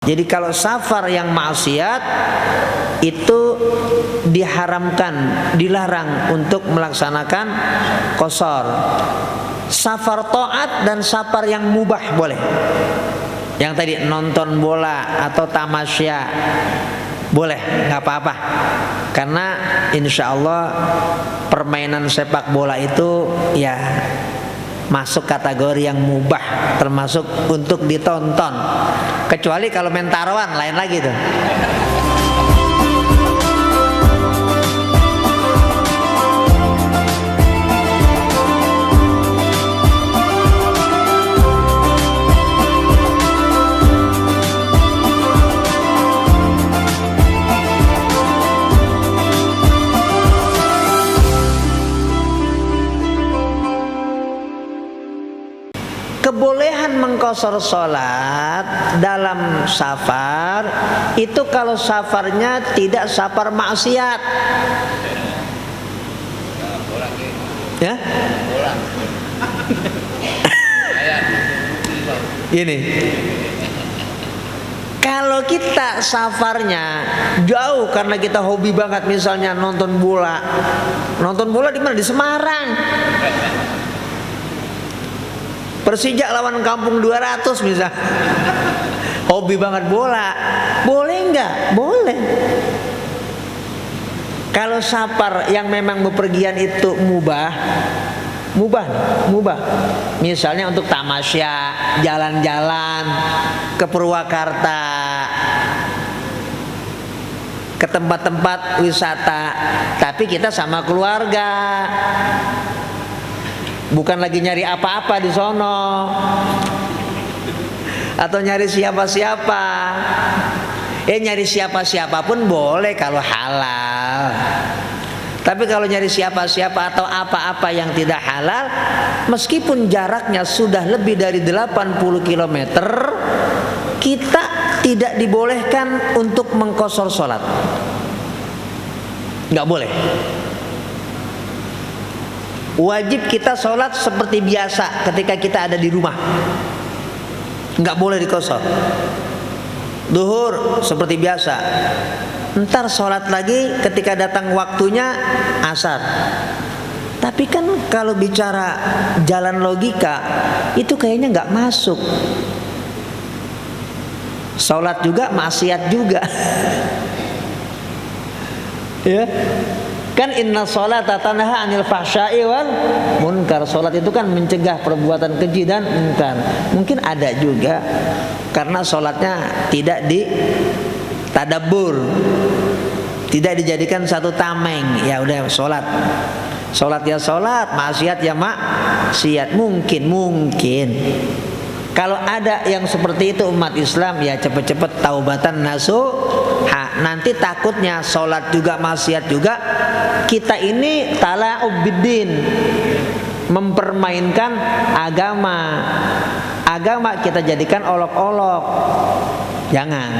Jadi kalau safar yang maksiat itu diharamkan, dilarang untuk melaksanakan qashar. Safar taat dan safar yang mubah boleh. Yang tadi nonton bola atau tamasya boleh, nggak apa-apa. Karena insya Allah permainan sepak bola itu ya masuk kategori yang mubah, termasuk untuk ditonton. Kecuali kalau main taruhan lain lagi tuh. Kebolehan mengqashar sholat dalam safar itu kalau safarnya tidak safar maksiat. Ya? Ini. Kalau kita safarnya jauh karena kita hobi banget, misalnya nonton bola. Nonton bola di mana? Di Semarang. Persija lawan Kampung 200 misal. Hobi banget bola. Boleh enggak? Boleh. Kalau safar yang memang bepergian itu mubah. Misalnya untuk tamasya, jalan-jalan ke Purwakarta, ke tempat-tempat wisata, tapi kita sama keluarga. Bukan lagi nyari apa-apa di sono atau nyari siapa-siapa. Nyari siapa-siapa pun boleh kalau halal. Tapi kalau nyari siapa-siapa atau apa-apa yang tidak halal, meskipun jaraknya sudah lebih dari 80 km, kita tidak dibolehkan untuk mengqashar sholat. Nggak boleh. Wajib kita sholat seperti biasa ketika kita ada di rumah. Nggak boleh diqashar. Duhur seperti biasa. Ntar sholat lagi ketika datang waktunya asar. Tapi kan kalau bicara jalan logika itu kayaknya nggak masuk. Sholat juga maksiat juga. Ya. Kan inna sholata tanha 'anil fahsya'i wal munkar. Salat itu kan mencegah perbuatan keji dan munkar. Mungkin ada juga karena salatnya tidak ditadabbur, tidak dijadikan satu tameng. Ya udah salat. Salat ya salat, maksiat ya maksiat. Mungkin. Kalau ada yang seperti itu umat Islam ya cepet-cepet taubatan nasuha. Nanti takutnya salat juga maksiat juga, kita ini tala'ub biddin, mempermainkan agama kita jadikan olok-olok. Jangan.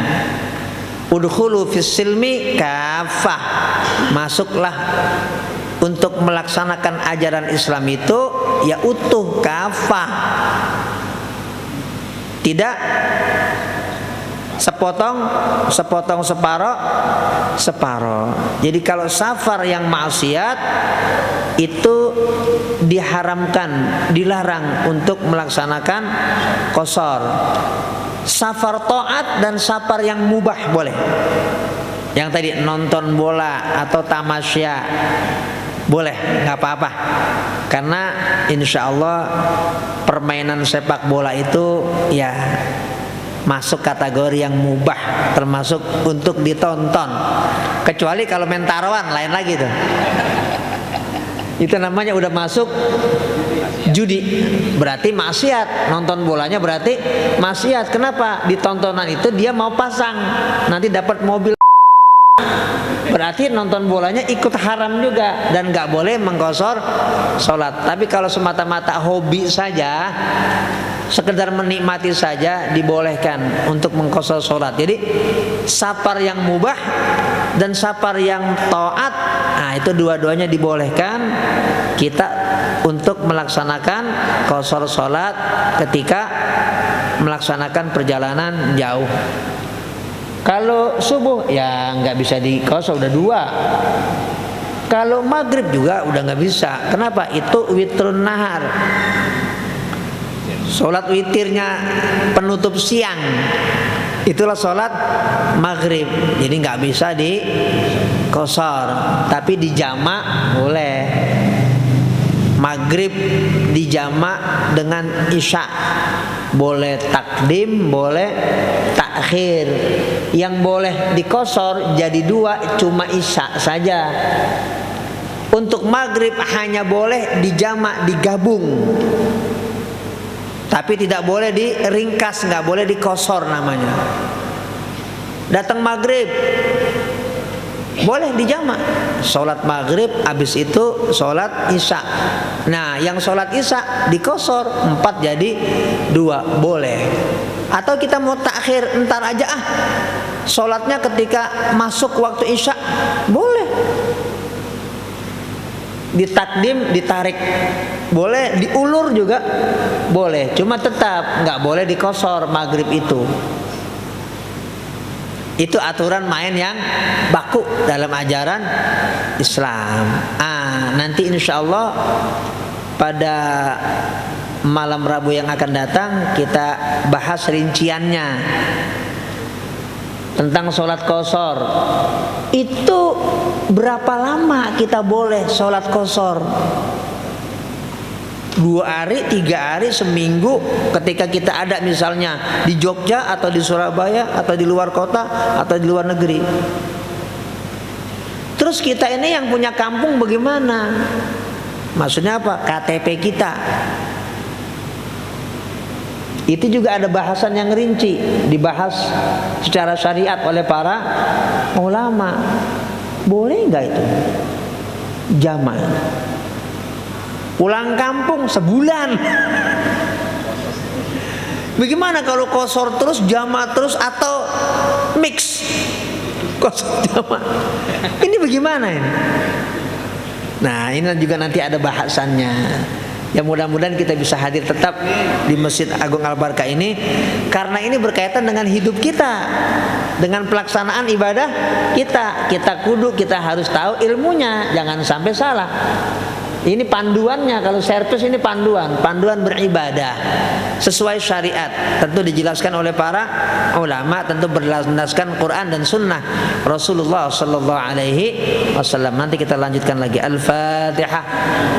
Udkhulu fis silmi kafah, masuklah untuk melaksanakan ajaran Islam itu ya utuh, kafah, tidak sepotong separoh. Jadi kalau safar yang maksiat itu diharamkan, dilarang untuk melaksanakan qashar. Safar taat dan safar yang mubah boleh. Yang tadi nonton bola atau tamasya boleh, nggak apa-apa. Karena insya Allah permainan sepak bola itu ya masuk kategori yang mubah, termasuk untuk ditonton. Kecuali kalau main taruhan lain lagi tuh. Itu namanya udah masuk judi, berarti maksiat. Nonton bolanya berarti maksiat. Kenapa? Di tontonan itu dia mau pasang, nanti dapat mobil, berarti nonton bolanya ikut haram juga dan nggak boleh mengqashar sholat. Tapi kalau semata-mata hobi saja, sekedar menikmati saja, dibolehkan untuk mengqashar sholat. Jadi safar yang mubah dan safar yang taat, nah itu dua-duanya dibolehkan kita untuk melaksanakan qashar sholat ketika melaksanakan perjalanan jauh. Kalau subuh ya nggak bisa dikosor, udah 2. Kalau maghrib juga udah nggak bisa. Kenapa? Itu witrun nahar. Sholat witirnya penutup siang. Itulah sholat maghrib. Jadi nggak bisa dikosor. Tapi dijamak boleh. Maghrib dijamak dengan isya. Boleh takdim, boleh takhir. Yang boleh dikosor jadi 2 cuma isya saja. Untuk maghrib hanya boleh dijamak, digabung, tapi tidak boleh diringkas, nggak boleh dikosor namanya. Datang maghrib boleh dijamak, sholat maghrib habis itu sholat isya. Nah yang sholat isya dikosor 4 jadi 2 boleh. Atau kita mau takhir, entar aja sholatnya ketika masuk waktu isya boleh. Ditakdim, ditarik boleh, diulur juga boleh. Cuma tetap nggak boleh dikosor maghrib itu. Itu aturan main yang baku dalam ajaran Islam. Nanti insya Allah pada malam Rabu yang akan datang kita bahas rinciannya tentang sholat qashar. Itu berapa lama kita boleh sholat qashar? 2 hari, 3 hari, seminggu. Ketika kita ada misalnya di Jogja atau di Surabaya atau di luar kota atau di luar negeri. Terus kita ini yang punya kampung bagaimana? Maksudnya apa? KTP kita. Itu juga ada bahasan yang rinci, dibahas secara syariat oleh para ulama. Boleh nggak itu jamak? Pulang kampung sebulan. Bagaimana kalau qashar terus, jamak terus, atau mix qashar jamak? Ini bagaimana ini? Nah ini juga nanti ada bahasannya. Ya mudah-mudahan kita bisa hadir tetap di Masjid Agung Al-Barkah ini, karena ini berkaitan dengan hidup kita, dengan pelaksanaan ibadah kita. Kita harus tahu ilmunya, jangan sampai salah. Ini panduannya, kalau servis ini panduan beribadah sesuai syariat. Tentu dijelaskan oleh para ulama, tentu berdasarkan Quran dan Sunnah Rasulullah Sallallahu Alaihi Wasallam. Nanti kita lanjutkan lagi. Al-Fatihah.